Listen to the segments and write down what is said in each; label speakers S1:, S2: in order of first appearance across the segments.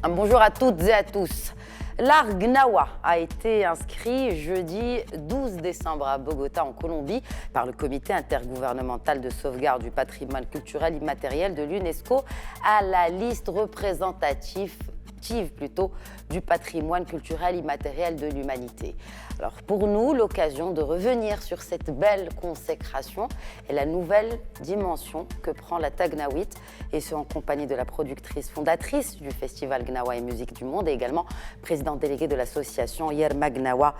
S1: Bonjour à toutes et à tous. L'art Gnawa a été inscrit jeudi 12 décembre à Bogota, en Colombie, par le Comité intergouvernemental de sauvegarde du patrimoine culturel immatériel de l'UNESCO à la liste représentative du patrimoine culturel immatériel de l'humanité. Alors pour nous, l'occasion de revenir sur cette belle consécration et la nouvelle dimension que prend la Tagnawit, et ce en compagnie de la productrice fondatrice du Festival Gnawa et Musique du Monde et également présidente déléguée de l'association Yerma Gnawa.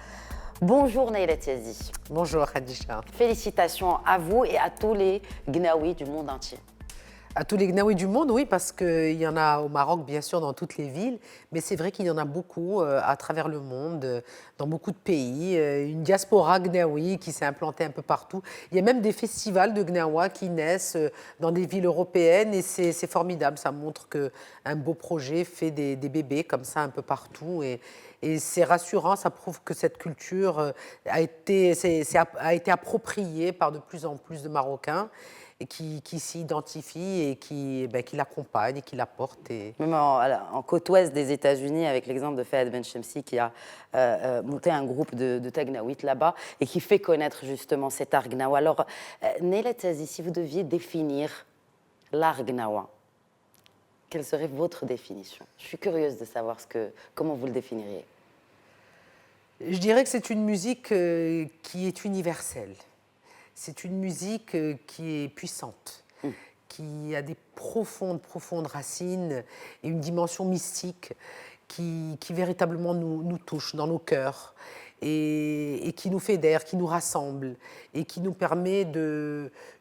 S1: Bonjour Naïla Tiazi.
S2: Bonjour Khadija.
S1: Félicitations à vous et à tous les Gnawi du monde entier.
S2: À tous les Gnawi du monde, oui, parce qu'il y en a au Maroc, bien sûr, dans toutes les villes, mais c'est vrai qu'il y en a beaucoup à travers le monde, dans beaucoup de pays. Une diaspora Gnawi qui s'est implantée un peu partout. Il y a même des festivals de Gnawa qui naissent dans des villes européennes et c'est formidable. Ça montre qu'un beau projet fait des bébés comme ça un peu partout. Et c'est rassurant, ça prouve que cette culture a été appropriée par de plus en plus de Marocains et qui s'y identifient et qui l'accompagnent et qui la portent.
S1: Même en côte ouest des États-Unis, avec l'exemple de Fahad Benchemsi qui a monté un groupe de Tagnawit là-bas et qui fait connaître justement cet art Gnawa. Alors, Naïla Tiazi, si vous deviez définir l'art Gnawa, quelle serait votre définition? Je suis curieuse de savoir comment vous le définiriez.
S2: Je dirais que c'est une musique qui est universelle. C'est une musique qui est puissante, qui a des profondes racines et une dimension mystique qui véritablement nous touche dans nos cœurs et qui nous fédère, qui nous rassemble et qui nous permet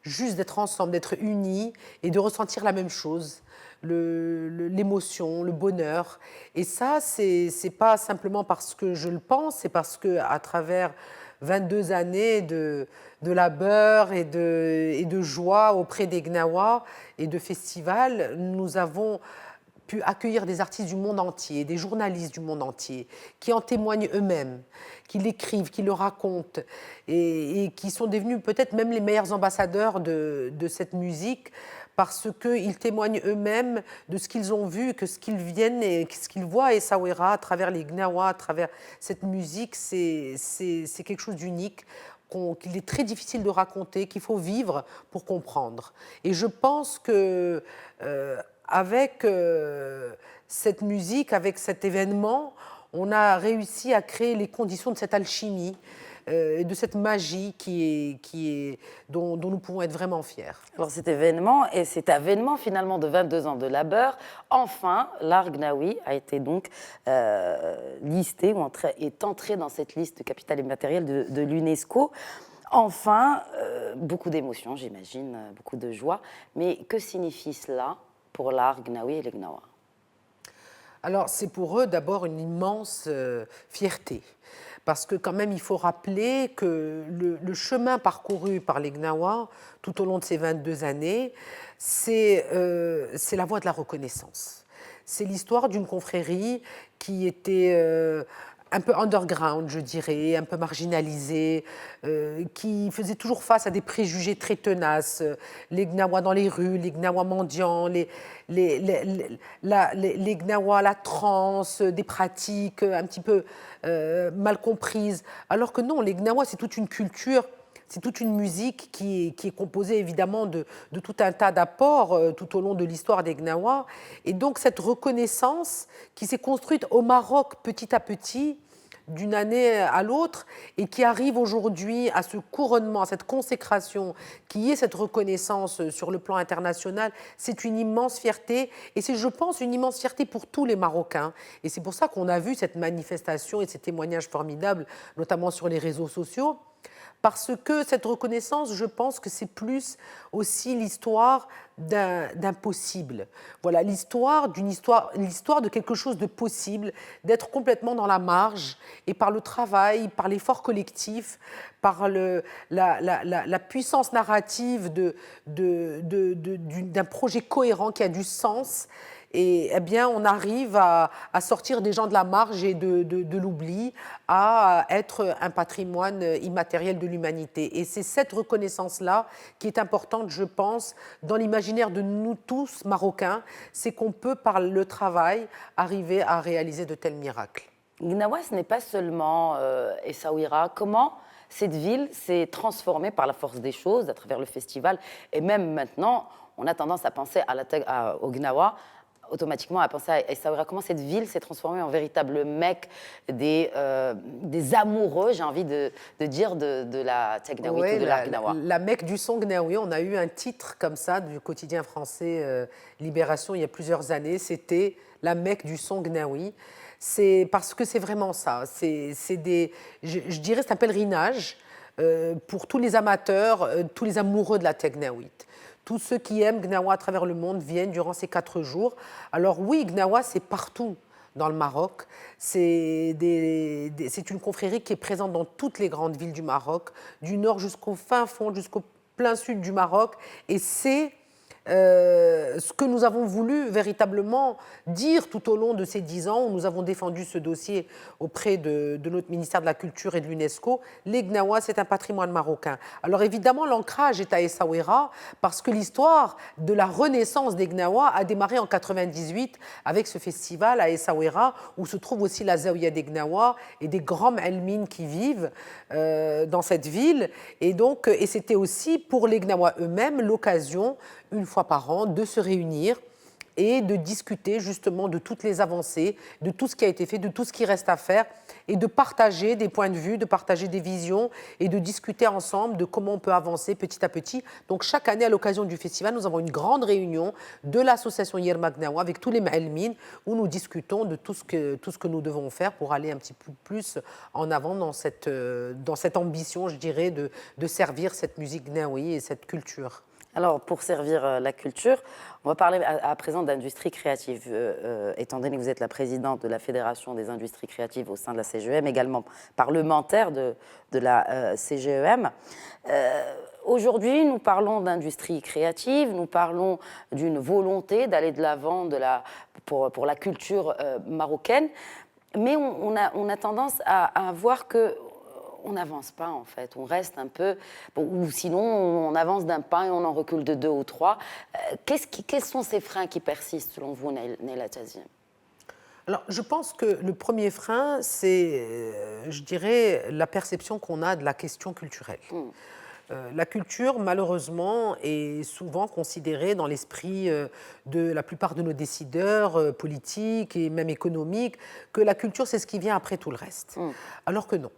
S2: juste d'être ensemble, d'être unis et de ressentir la même chose. L'émotion, le bonheur. Et ça, c'est pas simplement parce que je le pense, c'est parce qu'à travers 22 années de labeur et de joie auprès des Gnawa et de festivals, nous avons pu accueillir des artistes du monde entier, des journalistes du monde entier, qui en témoignent eux-mêmes, qui l'écrivent, qui le racontent, et qui sont devenus peut-être même les meilleurs ambassadeurs de cette musique, parce qu'ils témoignent eux-mêmes de ce qu'ils ont vu, que ce qu'ils viennent et ce qu'ils voient à Essaouira, à travers les Gnawa, à travers cette musique, c'est quelque chose d'unique, qu'il est très difficile de raconter, qu'il faut vivre pour comprendre. Et je pense que avec cette musique, avec cet événement, on a réussi à créer les conditions de cette alchimie, de cette magie dont nous pouvons être vraiment fiers.
S1: Alors cet événement finalement de 22 ans de labeur, enfin l'art Gnawi a été donc listé ou est entré dans cette liste de capital immatériel de l'UNESCO. Enfin, beaucoup d'émotions, j'imagine, beaucoup de joie. Mais que signifie cela pour l'art Gnawi et les Gnawa?
S2: Alors c'est pour eux d'abord une immense fierté. Parce que quand même, il faut rappeler que le chemin parcouru par les Gnawa tout au long de ces 22 années, c'est la voie de la reconnaissance. C'est l'histoire d'une confrérie qui était un peu underground, je dirais, un peu marginalisée, qui faisait toujours face à des préjugés très tenaces. Les Gnawa dans les rues, les Gnawa mendiants, les Gnawa à la transe, des pratiques un petit peu mal comprises. Alors que non, les Gnawa, c'est toute une culture, c'est toute une musique qui est composée évidemment de tout un tas d'apports tout au long de l'histoire des Gnawa. Et donc cette reconnaissance qui s'est construite au Maroc petit à petit, d'une année à l'autre, et qui arrive aujourd'hui à ce couronnement, à cette consécration, qui est cette reconnaissance sur le plan international, c'est une immense fierté, et c'est, je pense, une immense fierté pour tous les Marocains. Et c'est pour ça qu'on a vu cette manifestation et ces témoignages formidables, notamment sur les réseaux sociaux, parce que cette reconnaissance, je pense que c'est plus aussi l'histoire d'un possible. Voilà, l'histoire de quelque chose de possible, d'être complètement dans la marge, et par le travail, par l'effort collectif, par la puissance narrative d'un projet cohérent qui a du sens. Et eh bien, on arrive à sortir des gens de la marge et de l'oubli, à être un patrimoine immatériel de l'humanité. Et c'est cette reconnaissance-là qui est importante, je pense, dans l'imaginaire l'imaginaire de nous tous, Marocains, c'est qu'on peut, par le travail, arriver à réaliser de tels miracles.
S1: Gnawa, ce n'est pas seulement Essaouira. Comment cette ville s'est transformée par la force des choses à travers le festival? Et même maintenant, on a tendance à penser au Gnawa, automatiquement à penser à Essaouira. Comment cette ville s'est transformée en véritable mecque des amoureux, j'ai envie de dire, de la Tegnaouit ou de l'art Gnawa.
S2: La mecque du son Gnawi. On a eu un titre comme ça du quotidien français Libération il y a plusieurs années. C'était la mecque du son Gnawi. C'est parce que c'est vraiment ça. Je dirais c'est un pèlerinage pour tous les amateurs, tous les amoureux de la Tegnaouit. Tous ceux qui aiment Gnawa à travers le monde viennent durant ces 4 jours. Alors oui, Gnawa, c'est partout dans le Maroc. C'est une confrérie qui est présente dans toutes les grandes villes du Maroc, du nord jusqu'au fin fond, jusqu'au plein sud du Maroc. Et c'est ce que nous avons voulu véritablement dire tout au long de ces 10 ans où nous avons défendu ce dossier auprès de notre ministère de la Culture et de l'UNESCO. Les Gnawa, c'est un patrimoine marocain. Alors évidemment, l'ancrage est à Essaouira parce que l'histoire de la renaissance des Gnawa a démarré en 98 avec ce festival à Essaouira où se trouve aussi la Zaouia des Gnawa et des grands Ma'elmines qui vivent dans cette ville. Et c'était aussi pour les Gnawa eux-mêmes l'occasion, une fois par an, de se réunir et de discuter justement de toutes les avancées, de tout ce qui a été fait, de tout ce qui reste à faire et de partager des points de vue, de partager des visions et de discuter ensemble de comment on peut avancer petit à petit. Donc chaque année, à l'occasion du festival, nous avons une grande réunion de l'association Yerma Gnawa avec tous les Ma'elmines où nous discutons de tout ce que nous devons faire pour aller un petit peu plus en avant dans cette ambition, je dirais, de servir cette musique gnawi et cette culture.
S1: Alors, pour servir la culture, on va parler à présent d'industrie créative. Étant donné que vous êtes la présidente de la Fédération des industries créatives au sein de la CGEM, également parlementaire de la CGEM, aujourd'hui, nous parlons d'industrie créative, nous parlons d'une volonté d'aller de l'avant pour la culture marocaine, mais on a tendance à voir que on n'avance pas en fait, on reste un peu, ou sinon on avance d'un pas et on en recule de 2 ou 3. Quels sont ces freins qui persistent selon vous, Neila Tazim?
S2: Alors, je pense que le premier frein, c'est, je dirais, la perception qu'on a de la question culturelle. La culture, malheureusement, est souvent considérée dans l'esprit de la plupart de nos décideurs politiques et même économiques, que la culture, c'est ce qui vient après tout le reste. Alors que non.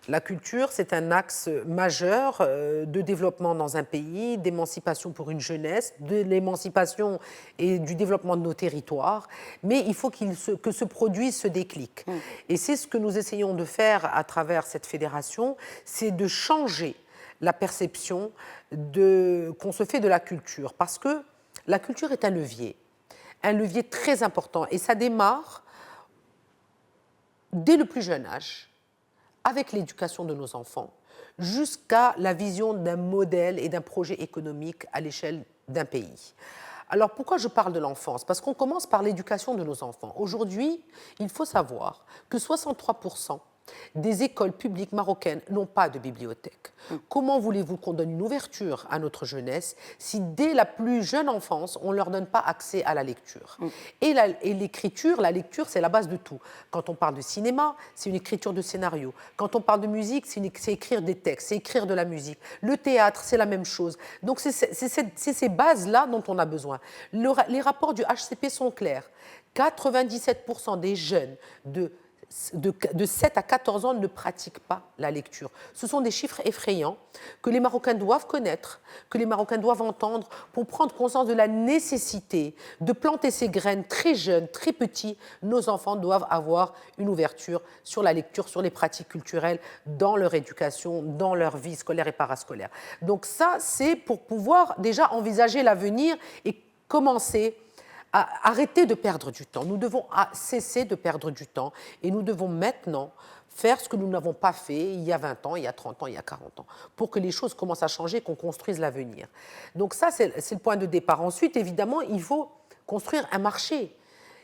S2: La culture, c'est un axe majeur de développement dans un pays, d'émancipation pour une jeunesse, de l'émancipation et du développement de nos territoires. Mais il faut que ce produit se déclique. Et c'est ce que nous essayons de faire à travers cette fédération, c'est de changer la perception qu'on se fait de la culture. Parce que la culture est un levier très important. Et ça démarre dès le plus jeune âge, avec l'éducation de nos enfants, jusqu'à la vision d'un modèle et d'un projet économique à l'échelle d'un pays. Alors pourquoi je parle de l'enfance? Parce qu'on commence par l'éducation de nos enfants. Aujourd'hui, il faut savoir que 63% des écoles publiques marocaines n'ont pas de bibliothèque. Comment voulez-vous qu'on donne une ouverture à notre jeunesse si dès la plus jeune enfance, on ne leur donne pas accès à la lecture? Et l'écriture, la lecture, c'est la base de tout. Quand on parle de cinéma, c'est une écriture de scénario. Quand on parle de musique, c'est écrire des textes, c'est écrire de la musique. Le théâtre, c'est la même chose. Donc c'est ces bases-là dont on a besoin. Les rapports du HCP sont clairs. 97% des jeunes de 7 à 14 ans ne pratiquent pas la lecture. Ce sont des chiffres effrayants que les Marocains doivent connaître, que les Marocains doivent entendre pour prendre conscience de la nécessité de planter ces graines très jeunes, très petits. Nos enfants doivent avoir une ouverture sur la lecture, sur les pratiques culturelles dans leur éducation, dans leur vie scolaire et parascolaire. Donc ça, c'est pour pouvoir déjà envisager l'avenir et commencer à arrêter de perdre du temps. Nous devons cesser de perdre du temps et nous devons maintenant faire ce que nous n'avons pas fait il y a 20 ans, il y a 30 ans, il y a 40 ans, pour que les choses commencent à changer et qu'on construise l'avenir. Donc ça, c'est le point de départ. Ensuite, évidemment, il faut construire un marché.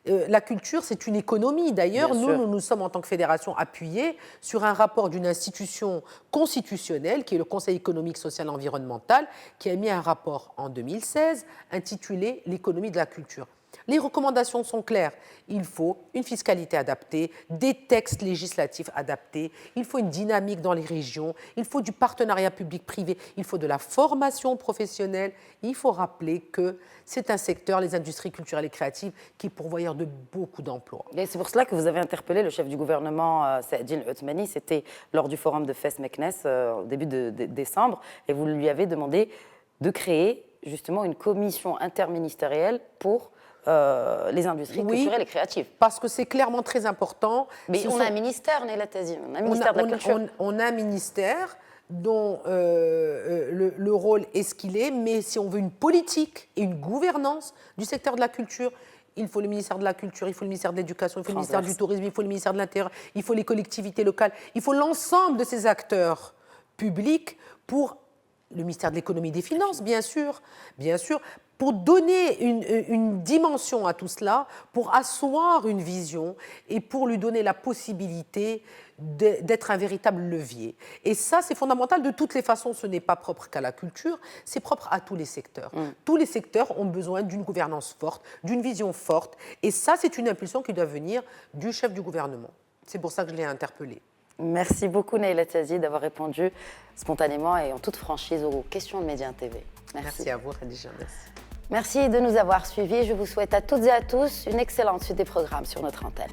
S2: La culture, c'est une économie. D'ailleurs,
S1: Bien sûr.
S2: nous sommes en tant que fédération appuyés sur un rapport d'une institution constitutionnelle, qui est le Conseil économique, social et environnemental, qui a mis un rapport en 2016 intitulé « L'économie de la culture ». Les recommandations sont claires. Il faut une fiscalité adaptée, des textes législatifs adaptés, il faut une dynamique dans les régions, il faut du partenariat public-privé, il faut de la formation professionnelle. Il faut rappeler que c'est un secteur, les industries culturelles et créatives, qui est pourvoyeur de beaucoup d'emplois.
S1: Et c'est pour cela que vous avez interpellé le chef du gouvernement, Saadine Othmani, c'était lors du forum de Fès Meknès au début de décembre, et vous lui avez demandé de créer justement une commission interministérielle pour les industries culturelles et créatives.
S2: Parce que c'est clairement très important.
S1: Mais on a un ministère, Neyla Tazi, on a un ministère de la culture.
S2: On a un ministère dont le rôle est ce qu'il est, mais si on veut une politique et une gouvernance du secteur de la culture, il faut le ministère de la Culture, il faut le ministère de l'Éducation, il faut le ministère du Tourisme, il faut le ministère de l'Intérieur, il faut les collectivités locales, il faut l'ensemble de ces acteurs publics pour le ministère de l'Économie et des Finances, bien sûr, pour donner une dimension à tout cela, pour asseoir une vision et pour lui donner la possibilité d'être un véritable levier. Et ça, c'est fondamental. De toutes les façons, ce n'est pas propre qu'à la culture, c'est propre à tous les secteurs. Tous les secteurs ont besoin d'une gouvernance forte, d'une vision forte. Et ça, c'est une impulsion qui doit venir du chef du gouvernement. C'est pour ça que je l'ai interpellé.
S1: Merci beaucoup, Neyla Tazi, d'avoir répondu spontanément et en toute franchise aux questions de Média TV.
S2: Merci à vous, Khadija. Merci.
S1: Merci de nous avoir suivis. Je vous souhaite à toutes et à tous une excellente suite des programmes sur notre antenne.